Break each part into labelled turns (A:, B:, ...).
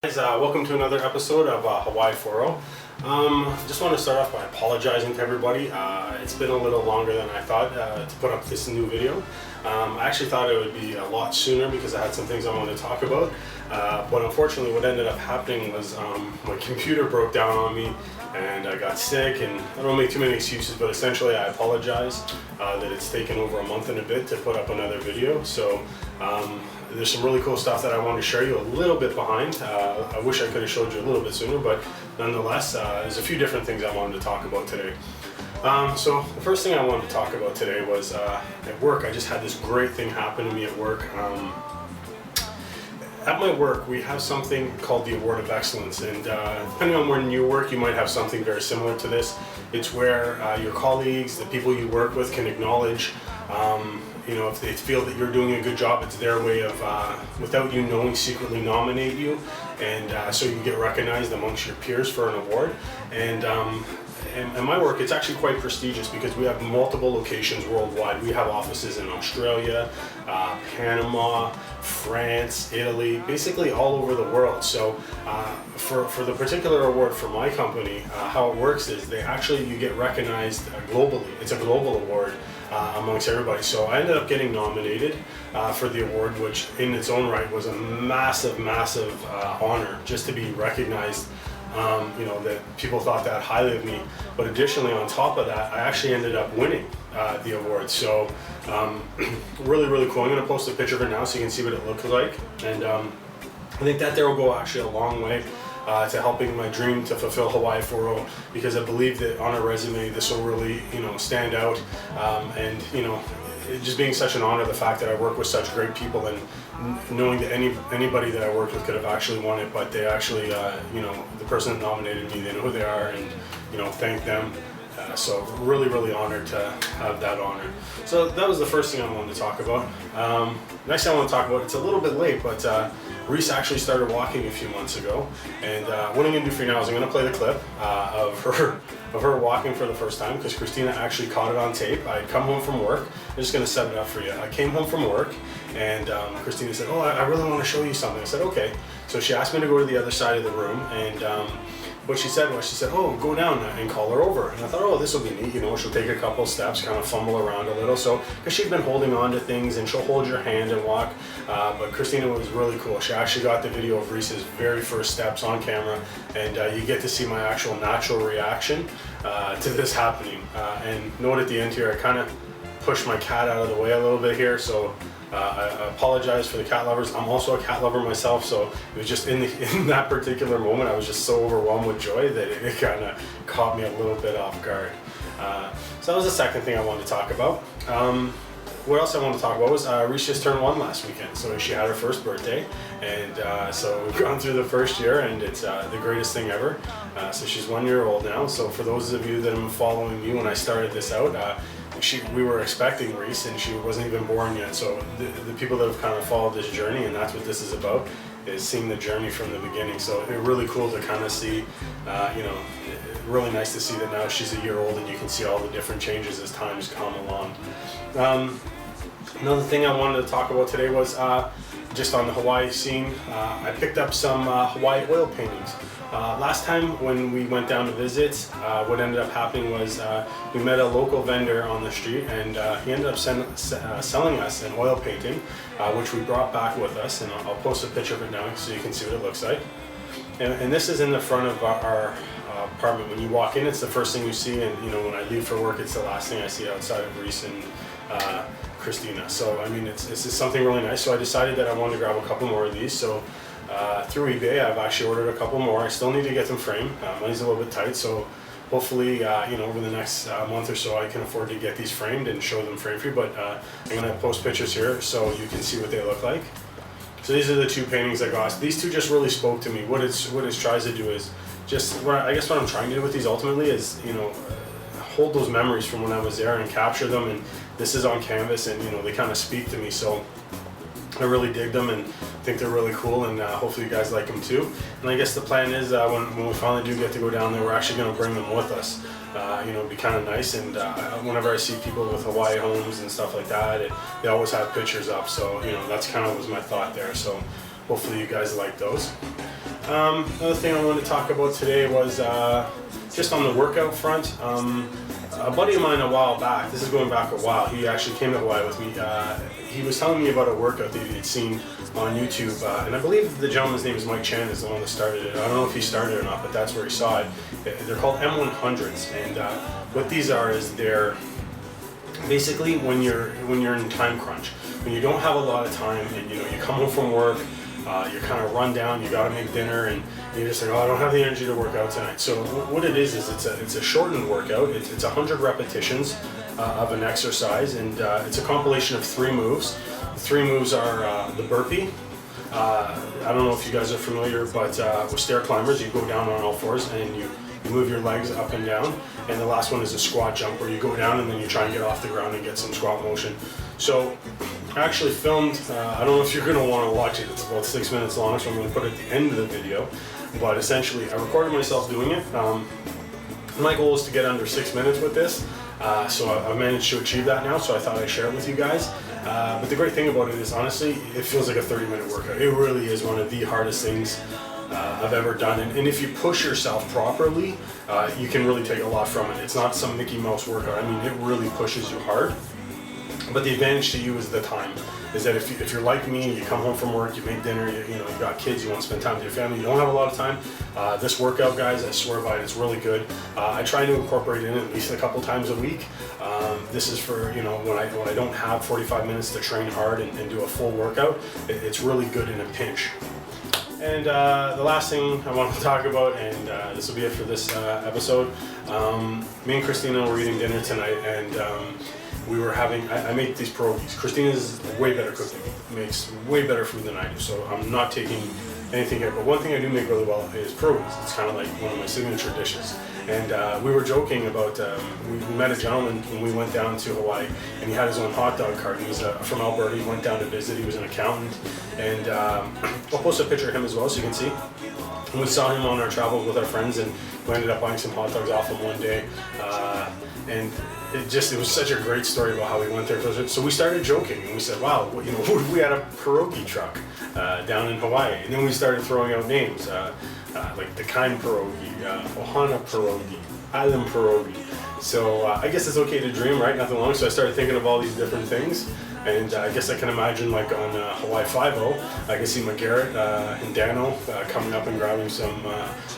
A: Guys, welcome to another episode of Hawaii Four-0. Just want to start off by apologizing to everybody. It's been a little longer than I thought to put up this new video. I actually thought it would be a lot sooner because I had some things I wanted to talk about. But unfortunately what ended up happening was my computer broke down on me and I got sick, and I don't make too many excuses, but essentially I apologize that it's taken over a month and a bit to put up another video. So there's some really cool stuff that I want to share you a little bit behind. I wish I could have showed you a little bit sooner, but nonetheless, there's a few different things I wanted to talk about today. So the first thing I wanted to talk about today was at work. I just had this great thing happen to me at work. At my work, we have something called the Award of Excellence, and depending on where you work, you might have something very similar to this. It's where your colleagues, the people you work with, can acknowledge if they feel that you're doing a good job, it's their way of, without you knowing, secretly nominate you, and so you get recognized amongst your peers for an award. And in my work, it's actually quite prestigious because we have multiple locations worldwide. We have offices in Australia, Panama, France, Italy, basically all over the world. So for the particular award for my company, how it works is you get recognized globally. It's a global award amongst everybody. So I ended up getting nominated for the award, which in its own right was a massive honor just to be recognized. That people thought that highly of me, but additionally on top of that, I actually ended up winning the award. So really cool. I'm going to post a picture of it now so you can see what it looks like, and I think that there will go actually a long way to helping my dream to fulfill Hawaii 4-0, because I believe that on a resume this will really stand out, and it just being such an honor, the fact that I work with such great people, and knowing that anybody that I worked with could have actually won it, but they actually the person that nominated me, they know who they are, and thank them. So really honored to have that honor. So that was the first thing I wanted to talk about. Next thing I want to talk about, it's a little bit late, but Reese actually started walking a few months ago, and what I'm going to do for you now is I'm going to play the clip of her walking for the first time, because Christina actually caught it on tape. I had come home from work. I'm just going to set it up for you. I came home from work, and Christina said, "Oh, I really want to show you something." I said, "Okay." So she asked me to go to the other side of the room, and what she said was, "Oh, go down and call her over." And I thought, "Oh, this will be neat. She'll take a couple steps, kind of fumble around a little." So, because she'd been holding on to things, and she'll hold your hand and walk. But Christina was really cool. She actually got the video of Reese's very first steps on camera, and you get to see my actual natural reaction to this happening. And note at the end here, I kind of pushed my cat out of the way a little bit here, so I apologize for the cat lovers. I'm also a cat lover myself, so it was just in that particular moment, I was just so overwhelmed with joy that it kind of caught me a little bit off guard. So that was the second thing I wanted to talk about. What else I want to talk about was Reese just turned 1 last weekend, so she had her first birthday, and so we've gone through the first year, and it's the greatest thing ever. So she's 1 year old now. So for those of you that have been following me when I started this out, we were expecting Reese, and she wasn't even born yet. So the people that have kind of followed this journey, and that's what this is about, is seeing the journey from the beginning. So it's really cool to kind of see, really nice to see that now she's 1 year old, and you can see all the different changes as time's come along. Another thing I wanted to talk about today was just on the Hawaii scene. I picked up some Hawaii oil paintings. Last time when we went down to visit, what ended up happening was we met a local vendor on the street, and he ended up selling us an oil painting, which we brought back with us, and I'll post a picture of it now so you can see what it looks like. And this is in the front of our apartment. When you walk in, it's the first thing you see, and when I leave for work, it's the last thing I see outside of Reese and Christina. So I mean, it's something really nice. So I decided that I wanted to grab a couple more of these. So through eBay, I've actually ordered a couple more. I still need to get them framed. Money's a little bit tight, so hopefully over the next month or so I can afford to get these framed and show them frame for you. But I'm going to post pictures here so you can see what they look like. So these are the two paintings I got. These two just really spoke to me. What it tries to do is just, I guess what I'm trying to do with these ultimately is hold those memories from when I was there and capture them. And this is on canvas, and they kind of speak to me. So I really dig them and think they're really cool, and hopefully you guys like them too. And I guess the plan is when we finally do get to go down there, we're actually going to bring them with us. It'd be kind of nice, and whenever I see people with Hawaii homes and stuff like that, they always have pictures up, so that's kind of was my thought there. So hopefully you guys like those. Another thing I wanted to talk about today was just on the workout front. A buddy of mine a while back, this is going back a while, he actually came to Hawaii with me. He was telling me about a workout that he'd seen on YouTube, and I believe the gentleman's name is Mike Chan, is the one that started it. I don't know if he started it or not, but that's where he saw it. They're called M100s, and what these are is they're basically when you're in time crunch, when you don't have a lot of time, and you come home from work, you're kind of run down, you got to make dinner, and you're just like, oh, I don't have the energy to work out tonight. So what it is it's a shortened workout. It's 100 repetitions of an exercise, and it's a compilation of 3 moves. The 3 moves are the burpee. I don't know if you guys are familiar, but with stair climbers, you go down on all fours and you move your legs up and down. And the last one is a squat jump, where you go down and then you try and get off the ground and get some squat motion. So I actually filmed, I don't know if you're going to want to watch it, it's about 6 minutes long, so I'm going to put it at the end of the video. But essentially, I recorded myself doing it. My goal is to get under 6 minutes with this, so I've managed to achieve that now, so I thought I'd share it with you guys. But the great thing about it is, honestly, it feels like a 30-minute workout. It really is one of the hardest things I've ever done, and if you push yourself properly, you can really take a lot from it. It's not some Mickey Mouse workout. I mean, it really pushes you hard. But the advantage to you is the time. Is that if you're like me, you come home from work, you make dinner, you got kids, you want to spend time with your family, you don't have a lot of time. This workout, guys, I swear by it, it's really good. I try to incorporate it in at least a couple times a week. This is for when I don't have 45 minutes to train hard and do a full workout. It's really good in a pinch. And the last thing I want to talk about, and this will be it for this episode. Me and Christina were eating dinner tonight, and we were having, I make these pierogies. Christina's way better cook than me, makes way better food than I do, so I'm not taking anything here. But one thing I do make really well is pierogies. It's kind of like one of my signature dishes. And we were joking about, we met a gentleman when we went down to Hawaii, and he had his own hot dog cart. He was from Alberta. He went down to visit. He was an accountant. And I'll post a picture of him as well so you can see. And we saw him on our travels with our friends, and we ended up buying some hot dogs off him one day. And it was such a great story about how we went there. So we started joking, and we said, wow, what if we had a pierogi truck down in Hawaii? And then we started throwing out names, like the Kind Pierogi, Ohana Pierogi, Island Pierogi. So I guess it's okay to dream, right? Nothing wrong. So I started thinking of all these different things. And I guess I can imagine, like on Hawaii Five-0, I can see McGarrett and Dano coming up and grabbing some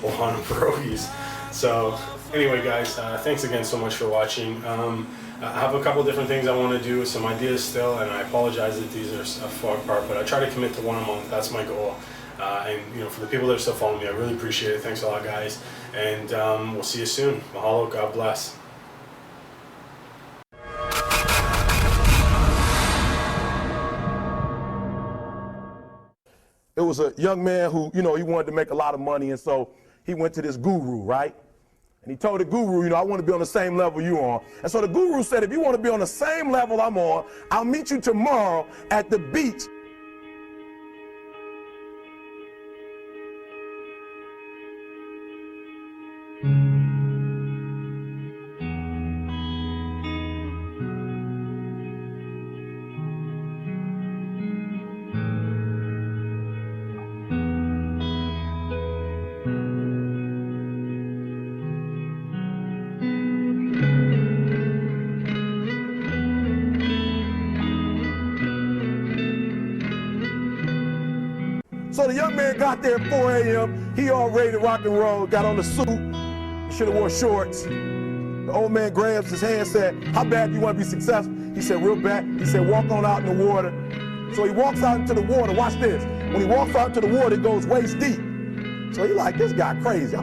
A: Ohana Pierogies. So anyway, guys, thanks again so much for watching. I have a couple different things I want to do, some ideas still, and I apologize that these are far apart, but I try to commit to one a month. That's my goal. And for the people that are still following me, I really appreciate it. Thanks a lot, guys. And we'll see you soon. Mahalo. God bless.
B: It was a young man who, he wanted to make a lot of money, and so he went to this guru, right? And he told the guru, I want to be on the same level you are. And so the guru said, if you want to be on the same level I'm on, I'll meet you tomorrow at the beach. So the young man got there at 4 a.m. He all ready to rock and roll, got on the suit, should have wore shorts. The old man grabs his hand and said, how bad do you want to be successful? He said, real bad. He said, walk on out in the water. So he walks out into the water. Watch this. When he walks out into the water, it goes waist deep. So he like, this guy crazy.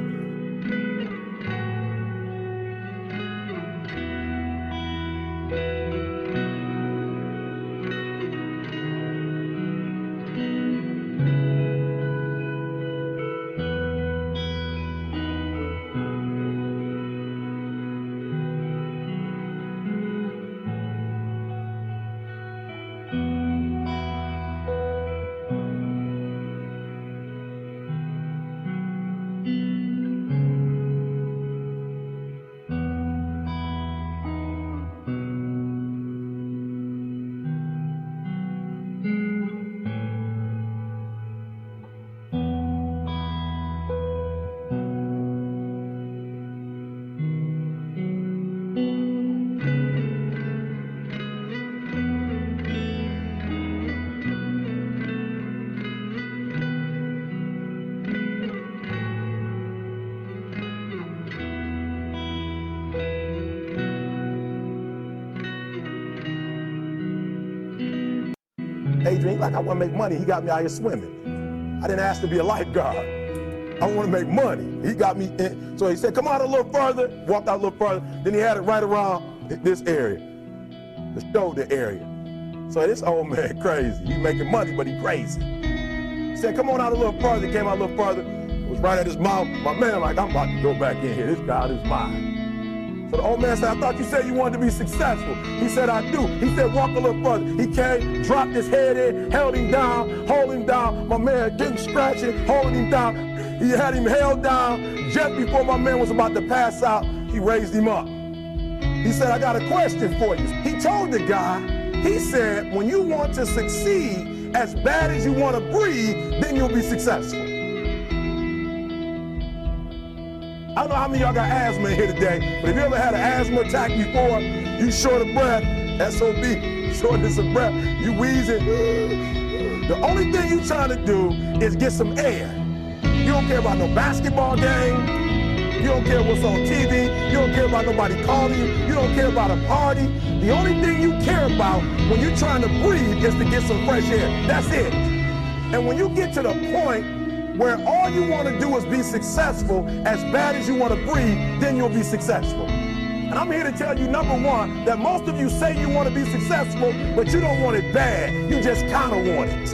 B: daydream. Like, I want to make money. He got me out here swimming. I didn't ask to be a lifeguard. I want to make money. He got me in. So he said, come out a little further. Walked out a little further. Then he had it right around this area, the shoulder area. So this old man crazy. He making money, but he crazy. He said, come on out a little further. He came out a little further. It was right at his mouth. My man like, I'm about to go back in here. This God is mine. So the old man said, I thought you said you wanted to be successful. He said, I do. He said, walk a little further. He came, dropped his head in, held him down, hold him down. My man getting scratching, holding him down. He had him held down. Just before my man was about to pass out, he raised him up. He said, I got a question for you. He told the guy, he said, when you want to succeed as bad as you want to breathe, then you'll be successful. I don't know how many of y'all got asthma in here today, but if you ever had an asthma attack before, you short of breath, SOB, shortness of breath, you wheezing. The only thing you trying to do is get some air. You don't care about no basketball game. You don't care what's on TV. You don't care about nobody calling you. You don't care about a party. The only thing you care about when you're trying to breathe is to get some fresh air. That's it. And when you get to the point where all you want to do is be successful as bad as you want to breathe, then you'll be successful. And I'm here to tell you, number one, that most of you say you want to be successful, but you don't want it bad. You just kind of want it.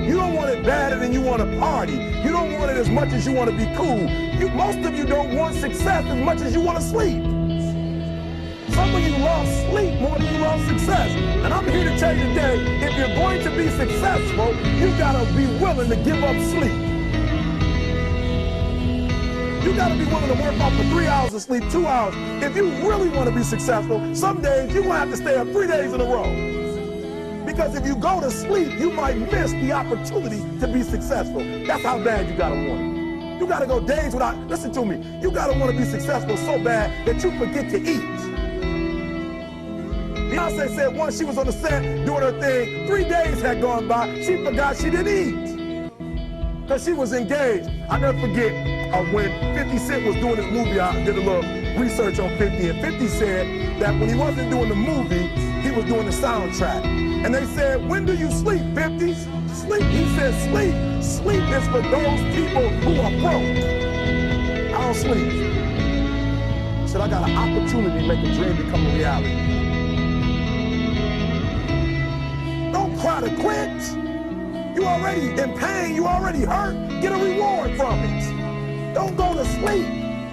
B: You don't want it badder than you want to party. You don't want it as much as you want to be cool. Most of you don't want success as much as you want to sleep. Some of you love sleep more than you love success. And I'm here to tell you today, if you're going to be successful, you gotta be willing to give up sleep. You gotta be willing to work off for 3 hours of sleep, 2 hours. If you really want to be successful, some days you're gonna have to stay up 3 days in a row. Because if you go to sleep, you might miss the opportunity to be successful. That's how bad you gotta want it. You gotta go days without, listen to me, you gotta want to be successful so bad that you forget to eat. Beyonce said once she was on the set doing her thing, 3 days had gone by, she forgot she didn't eat. Because she was engaged. I never forget when 50 Cent was doing his movie, I did a little research on 50, and 50 said that when he wasn't doing the movie, he was doing the soundtrack. And they said, when do you sleep, 50? Sleep. He said, sleep. Sleep is for those people who are broke. I don't sleep. He said, I got an opportunity to make a dream become a reality. Don't cry to quit. You already in pain, you already hurt. Get a reward from it. Don't go to sleep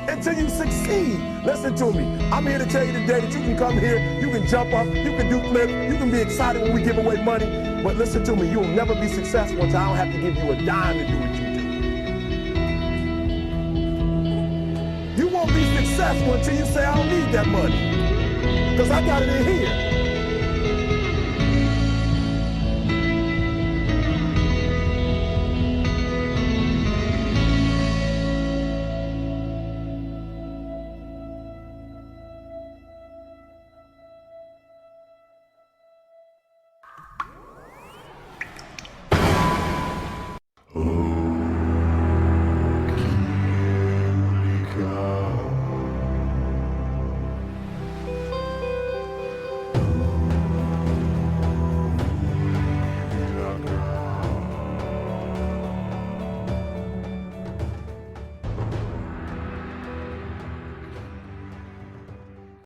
B: until you succeed. Listen to me. I'm here to tell you today that you can come here, you can jump up, you can do flips, you can be excited when we give away money. But listen to me, you'll never be successful until I don't have to give you a dime to do what you do. You won't be successful until you say, I don't need that money. Because I got it in here.